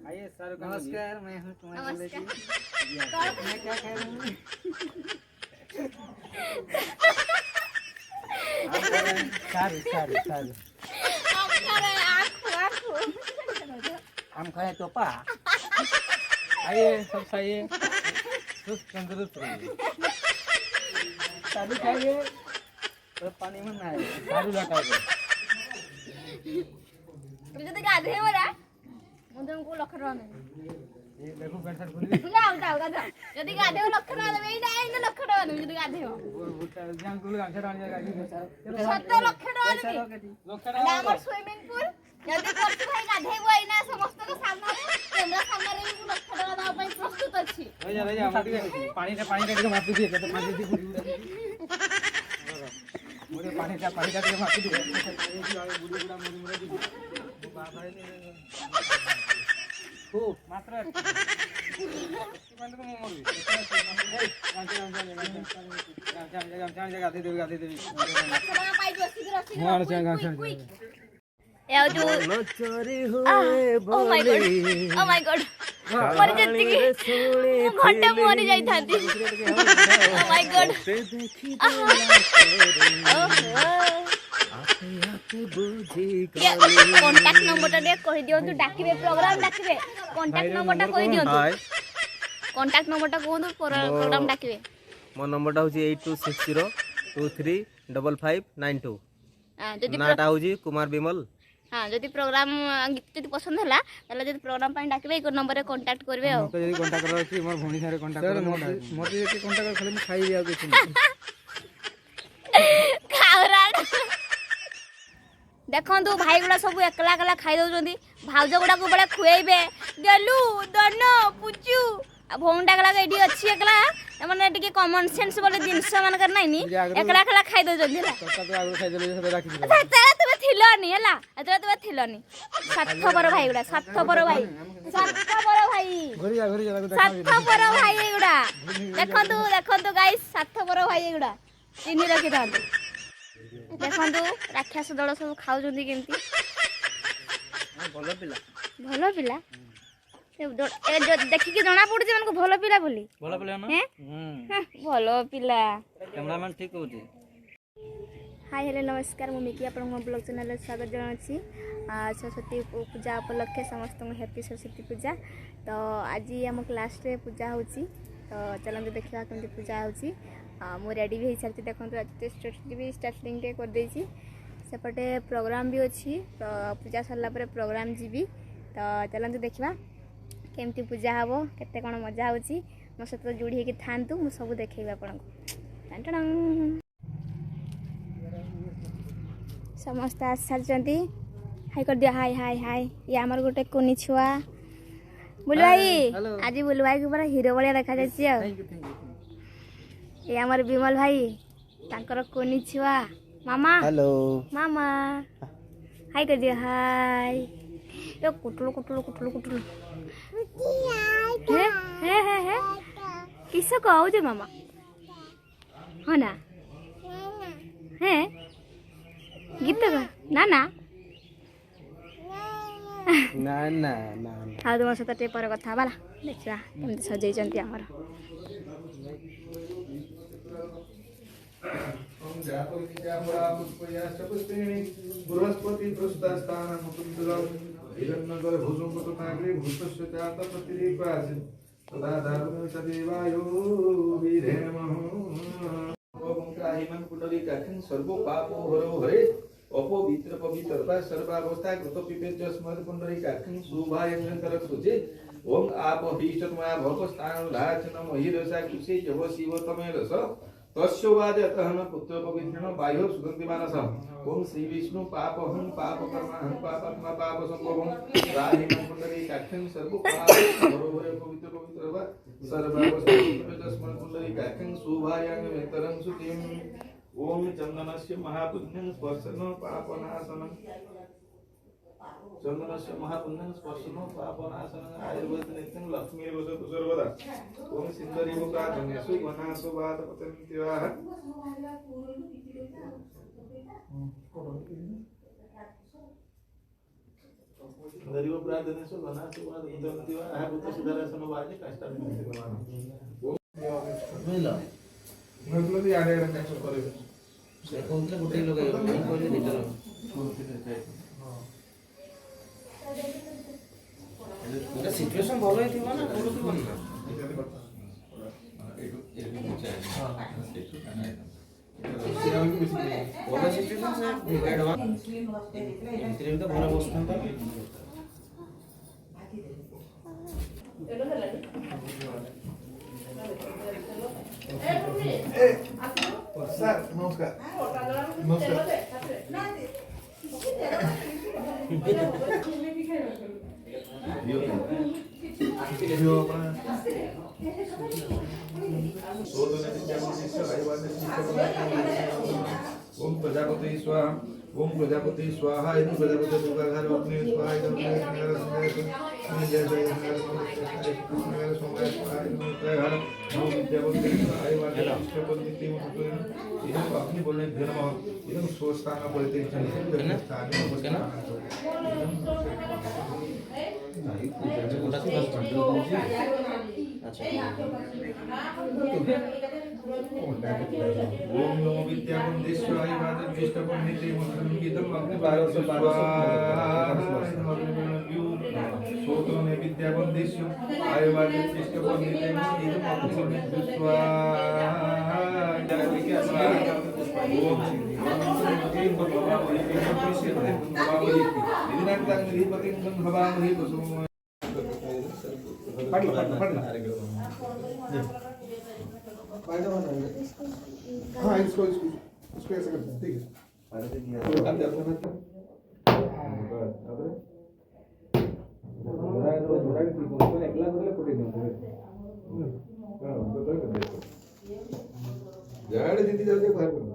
आइए सर। नमस्कार, मैं हूँ कुमार जी। मैं क्या कह रहा हूँ? सारू हम खाए तो पा। आइए सब खाइए, सुस्त तंदुरुस्त रहिए। सारू खाइए तो पानी में ना आए। सारू लटाइए। तुम जब गाधे वाला मुझे उनको लख रहा नहीं। ये देखो पेंशन खुली। जाओ यदि गाधे हो लख रहा नहीं नहीं ना लख रहा नहीं यदि गाधे हो बुट्टा जान कुल गांछ डाल जाएगा कि सत्तर लख रहा नहीं ना हमर स्विमिंग पूल यदि करती भाई गाधे बोई ना समस्त को सामने कैमरा सामने रे को लख रहा ना ପାଇଁ ପ୍ରସ୍ତୁତ ଅଛି। रह जा पानी टा मापी दिए तो मापी दी पूरी उड़ा मुझे पानी टा के मापी दिए बुड़ी बुड़ा मुड़ी दी बात है नहीं खूब मात्रा बंद को मोर भी जगह दे दे लखड़ा पाई जो शीघ्र मोर चंगा यार जो ओ माय गॉड मर जत्ती की घंटे मर जाई थांती oh my God contact number दे कहि दियो तू डाकिबे प्रोग्राम डाकिबे कांटेक्ट नंबर कहि दियो कांटेक्ट नंबर कहू प्रोग्राम डाकिबे मो नंबर होची 8260235592 जदि नाटा होची कुमार बिमल। हाँ जदि प्रोग्राम जदि पसंद है ताले जदि प्रोग्राम ପାଇଁ डाकिबे एक नंबर रे कांटेक्ट करबे आ तो यदि कांटेक्ट करा छी मोर भौणी सारे कांटेक्ट कर मोर यदि कांटेक्ट कर खाली मैं खाई दिया कुछ खावरा देखंतु भाई गुड़ा सब एकला एकला खाई दउजंदी भाउज गुड़ा को बड़ा खुएबे देलु दन पुचू आ भौंडा गला एडी अछि एकला माने टिके कॉमन सेंस बोले जिंस मान कर नाइनी एकला एकला खाई दउजंदी ला तो आगु खाई देले सब राखी दे तेरा तुमे थिलनी हला तेरा तुमे थिलनी सार्थपर भाई गुड़ा सार्थपर भाई घरी जा सार्थपर भाई गुड़ा देखंतु गाइस सार्थपर भाई गुड़ा चिन्ही रखि थांतु देखंतु राक्षस दल सब खाउजंदी केमती भलो पिला ए जो देखि के जणा पड़ुछ मानको भलो पिला बोली ना भलो पिला कैमरामैन ठीक होती। हाय हेलो नमस्कार मु मिकी आपन मो ब्लॉग चैनल स्वागत जणाची सरस्वती पूजा उपलक्षे समस्त हैप्पी सरस्वती पूजा। तो आज आम क्लास रे पूजा होची तो चलंतु देखिबा केमती पूजा होची मु रेडी भी सारी देखो स्टेज भी स्टार्टिंग टे कर देछि सेपटे प्रोग्राम भी अच्छी तो पूजा सरला पर प्रोग्राम जीवी तो चलंतु देखिबा केमती पूजा हबो केते कोन मजा होची मो सहित जोड़ी होकि थांतु मु सब देखैबा आपनको समस्त आसारचंती हाय कर दिया हाय हाय हाय ये हमर गोटे कोनी छुआ बुलु भाई आज बुलु भाई के पूरा हीरो बलिया देखा जाची आ ये हमर विमल भाई तांकर कोनी छुआ मामा हेलो मामा हाय कर दिया हाय यो कुटलु हे किसको कहू जे मामा हो ना हे गीत का ना ना ना ना ना आ तुम सहित टे पर कथा बाला देखा केमती सजैचंती हमर बृहस्पति पृष्ठस्थान मुकुंदर हिरण्यगर भुजंग नागरी भूतस्य जात प्रतिपास तदा दारुण सदेवायो विधेमः ओंकारिमन कुंडली काखिन सर्वो पापो हरो हरे अपवित्र पवित्रता सर्वावस्था कृत पिपेज स्मर कुंडली काखिन शुभाय निरंतर सुजे ओम आप भीष्टमया भव स्थान लाचन महिरसा कुसे जव शिव तमे रस तस्योवादतः पुत्र पवित्रेण बाह्य सुगंधि मानस ओम श्री विष्णु पापहं पाप कर्महं पापात्मा पाप संभवं राहिमं कुंडली काक्षं सर्व पाप बरोबर पवित्र पवित्रवा सर्वावस्था स्मरण कुंडली काक्षं शुभायां वेतरं सुतिं ओम चंदनस्य महापुण्यं स्पर्शनं पापनाशनं चंदनस्य महापुण्यं स्पर्शनं पापनाशनं आयुर्वेद नित्यं लक्ष्मी वसतु सर्वदा ओम सिंदरी मुका धनेषु वनासु वात पतन्त्याः धरिव प्रार्थनेषु गणासु वा इदन्ति वा आहभूत सुदर्शन वाजे काष्ठामि ବୁଝିଲ मतलब याडे याडे कैसे करे ସେ କହୁଥିଲେ ଗୋଟେ ଲଗେଇବ ମୁଁ କହିଲି ଦିଟା ଲଗାଅ এটা সিচুয়েশন ভালো হইଥିବ ନା ପଡୁଥିବ ନା ଭଲ ସିଚୁଏସନ ସେ ଆଡଭାନ୍ସ ଏମିତିରେ ବି ତ ଭଲ ବସିଥାନ୍ତା सर नमस्कार नमस्कार ओम प्रजापति स्वाहा ओम प्रजापति स्वाहा इति प्रजापति दुर्गाधार अपने स्वाहा इति अपने जय जय कृष्ण सोमय स्वाहा इति प्रधान ओम विद्यापति स्वाहा वाले अष्टपति इति अपनी बोलने धर्म इति स्वस्थान परित्यजन स्थान ओम नमो विद्यापतिश्वाय वादविष्टपन्निते मंत्रगीतम अग्नि भारत सोतो ने विद्यापतिश्व आय वादविष्टपन्निते मंत्रगीतम अग्नि हाँ इसको ऐसे करते हैं ठीक है गाड़ी दीदी जाके बाहर करो